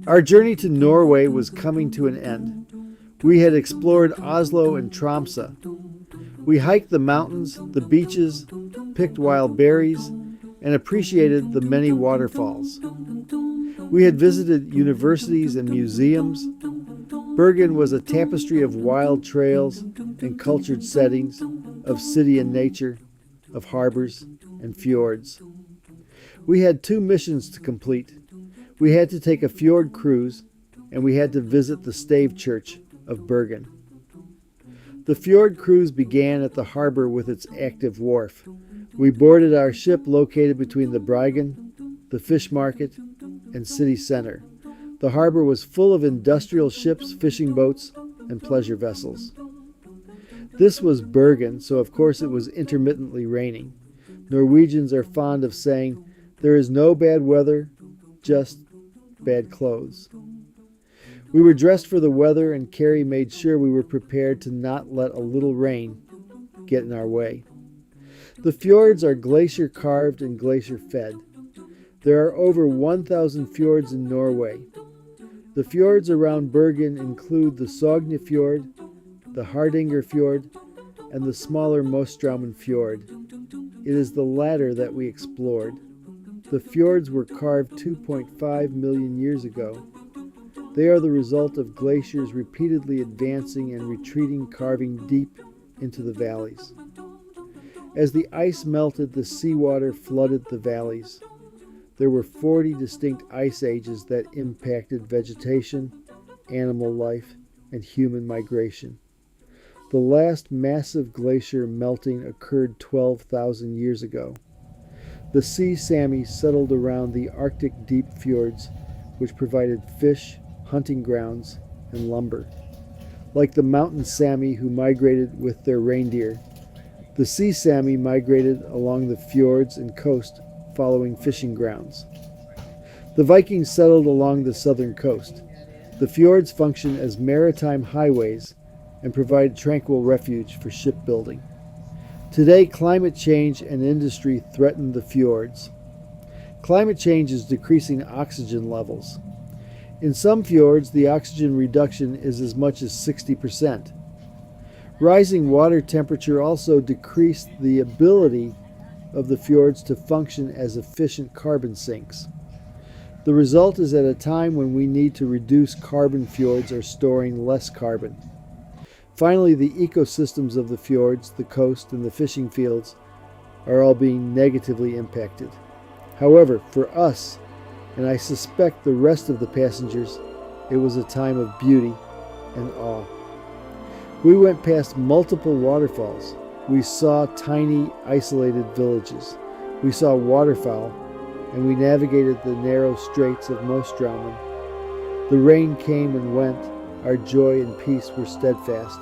Our journey to Norway was coming to an end. We had explored Oslo and Tromso. We hiked the mountains, the beaches, picked wild berries, and appreciated the many waterfalls. We had visited universities and museums. Bergen was a tapestry of wild trails and cultured settings, of city and nature, of harbors and fjords. We had 2 missions to complete. We had to take a fjord cruise, and we had to visit the stave church of Bergen. The fjord cruise began at the harbor with its active wharf. We boarded our ship located between the Bergen, the fish market, and city center. The harbor was full of industrial ships, fishing boats, and pleasure vessels. This was Bergen, so of course it was intermittently raining. Norwegians are fond of saying, "There is no bad weather, just bad clothes." We were dressed for the weather, and Kerri made sure we were prepared to not let a little rain get in our way. The fjords are glacier-carved and glacier-fed. There are over 1,000 fjords in Norway. The fjords around Bergen include the Sápmi fjord, the Hardanger fjord, and the smaller Mostraumen fjord. It is the latter that we explored. The fjords were carved 2.5 million years ago. They are the result of glaciers repeatedly advancing and retreating, carving deep into the valleys. As the ice melted, the seawater flooded the valleys. There were 40 distinct ice ages that impacted vegetation, animal life, and human migration. The last massive glacier melting occurred 12,000 years ago. The sea Sami settled around the Arctic deep fjords, which provided fish, hunting grounds, and lumber. Like the mountain Sami who migrated with their reindeer, the sea Sami migrated along the fjords and coast following fishing grounds. The Vikings settled along the southern coast. The fjords function as maritime highways and provide tranquil refuge for shipbuilding. Today, climate change and industry threaten the fjords. Climate change is decreasing oxygen levels. In some fjords, the oxygen reduction is as much as 60%. Rising water temperature also decreased the ability of the fjords to function as efficient carbon sinks. The result is at a time when we need to reduce carbon, fjords are storing less carbon. Finally, the ecosystems of the fjords, the coast, and the fishing fields are all being negatively impacted. However, for us, and I suspect the rest of the passengers, it was a time of beauty and awe. We went past multiple waterfalls. We saw tiny, isolated villages. We saw waterfowl, and we navigated the narrow straits of Mostraumen. The rain came and went. Our joy and peace were steadfast.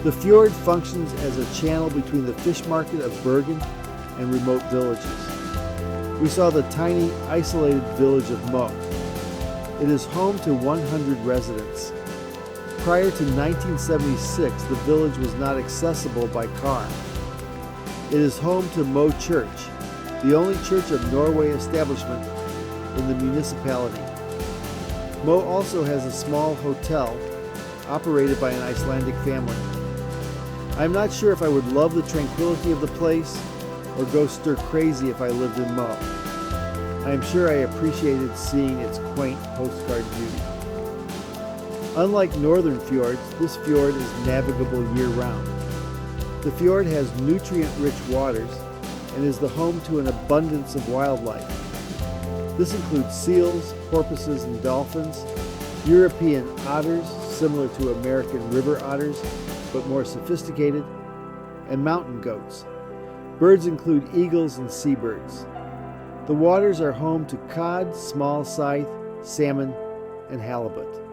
The fjord functions as a channel between the fish market of Bergen and remote villages. We saw the tiny, isolated village of Mo. It is home to 100 residents. Prior to 1976, the village was not accessible by car. It is home to Mo Church, the only church of Norway establishment in the municipality. Mo also has a small hotel operated by an Icelandic family. I'm not sure if I would love the tranquility of the place or go stir crazy if I lived in Mo. I am sure I appreciated seeing its quaint postcard beauty. Unlike northern fjords, this fjord is navigable year-round. The fjord has nutrient-rich waters and is the home to an abundance of wildlife. This includes seals, porpoises, and dolphins, European otters, similar to American river otters, but more sophisticated, and mountain goats. Birds include eagles and seabirds. The waters are home to cod, small scythe, salmon, and halibut.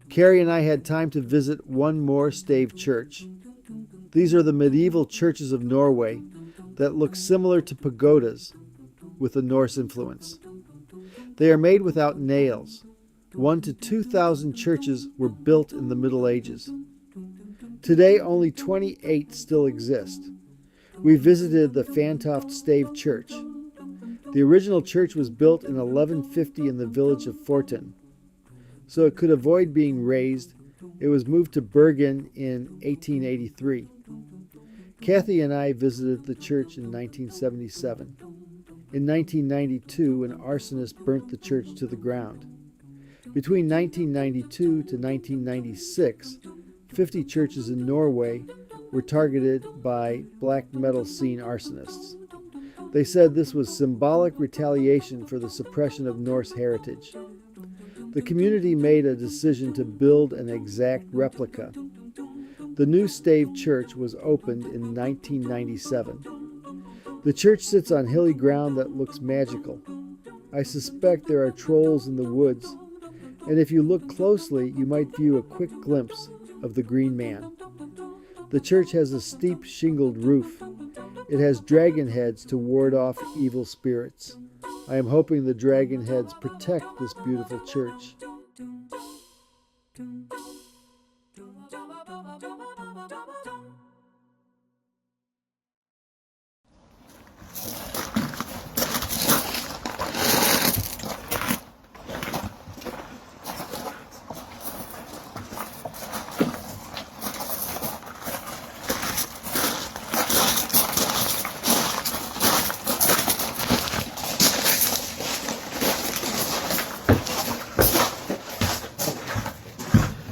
Kerri and I had time to visit one more stave church. These are the medieval churches of Norway that look similar to pagodas with a Norse influence. They are made without nails. 1,000 to 2,000 churches were built in the Middle Ages. Today, only 28 still exist. We visited the Fantoft Stave Church. The original church was built in 1150 in the village of Forten. So it could avoid being razed, it was moved to Bergen in 1883. Kathy and I visited the church in 1977. In 1992, an arsonist burnt the church to the ground. Between 1992 to 1996, 50 churches in Norway were targeted by black metal scene arsonists. They said this was symbolic retaliation for the suppression of Norse heritage. The community made a decision to build an exact replica. The new stave church was opened in 1997. The church sits on hilly ground that looks magical. I suspect there are trolls in the woods, and if you look closely, you might view a quick glimpse of the Green Man. The church has a steep shingled roof. It has dragon heads to ward off evil spirits. I am hoping the dragon heads protect this beautiful church.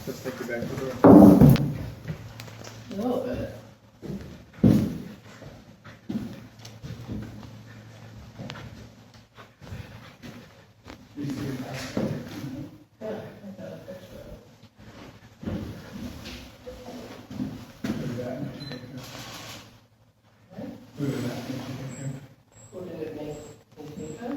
Let's take you back to the door. A little bit. What did it make me think of?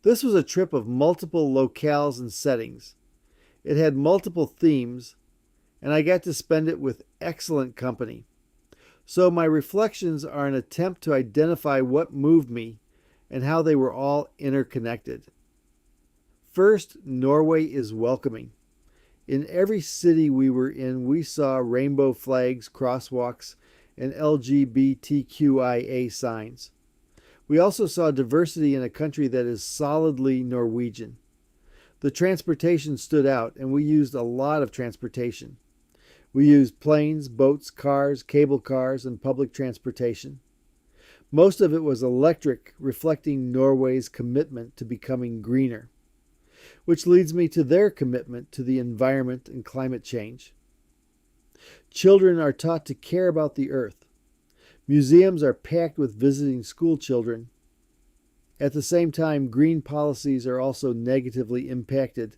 This was a trip of multiple locales and settings. It had multiple themes, and I got to spend it with excellent company. So my reflections are an attempt to identify what moved me and how they were all interconnected. First, Norway is welcoming. In every city we were in, we saw rainbow flags, crosswalks, and LGBTQIA signs. We also saw diversity in a country that is solidly Norwegian. The transportation stood out, and we used a lot of transportation. We used planes, boats, cars, cable cars, and public transportation. Most of it was electric, reflecting Norway's commitment to becoming greener, which leads me to their commitment to the environment and climate change. Children are taught to care about the earth. Museums are packed with visiting school children. At the same time, green policies are also negatively impacted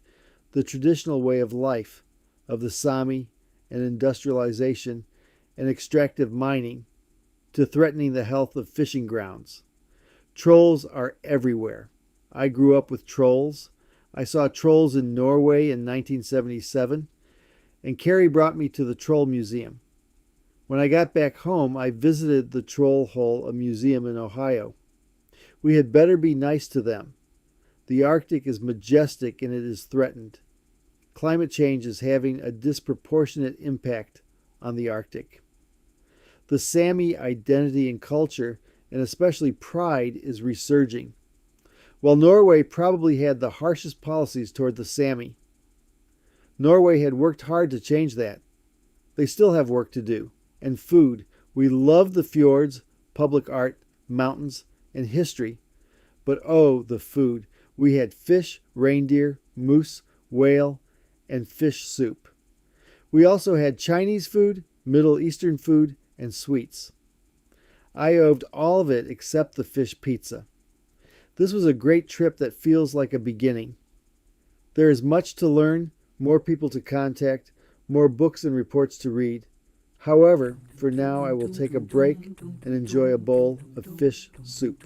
the traditional way of life of the Sami and industrialization and extractive mining to threatening the health of fishing grounds. Trolls are everywhere. I grew up with trolls. I saw trolls in Norway in 1977, and Kerri brought me to the Troll Museum. When I got back home, I visited the Troll Hole, a museum in Ohio. We had better be nice to them. The Arctic is majestic and it is threatened. Climate change is having a disproportionate impact on the Arctic. The Sami identity and culture, and especially pride, is resurging. While Norway probably had the harshest policies toward the Sami, Norway had worked hard to change that. They still have work to do. And food. We love the fjords, public art, mountains, and history. But oh, the food. We had fish, reindeer, moose, whale, and fish soup. We also had Chinese food, Middle Eastern food, and sweets. I oved all of it except the fish pizza. This was a great trip that feels like a beginning. There is much to learn, more people to contact, more books and reports to read. However, for now I will take a break and enjoy a bowl of fish soup.